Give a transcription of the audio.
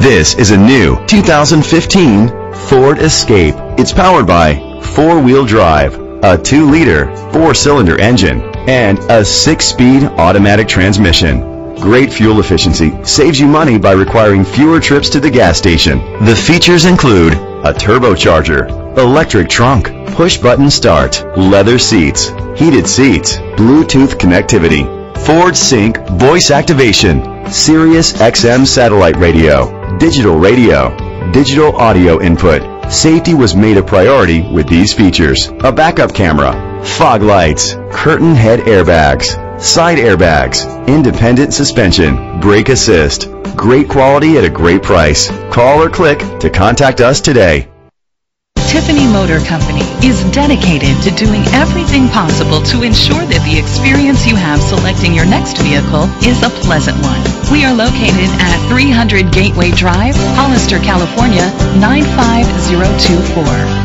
This is a new 2015 Ford Escape. It's powered by four-wheel drive, a 2-liter 4-cylinder engine, and a 6-speed automatic transmission. Great fuel efficiency saves you money by requiring fewer trips to the gas station. The features include a turbocharger, electric trunk, push-button start, leather seats, heated seats, Bluetooth connectivity, Ford Sync voice activation, Sirius XM satellite radio, digital audio input. Safety was made a priority with these features: a backup camera, fog lights, curtain head airbags, side airbags, independent suspension, brake assist. Great quality at a great price. Call or click to contact us today. Tiffany Motor Company is dedicated to doing everything possible to ensure that the experience you have selecting your next vehicle is a pleasant one. We are located at 300 Gateway Drive, Hollister, California, 95024.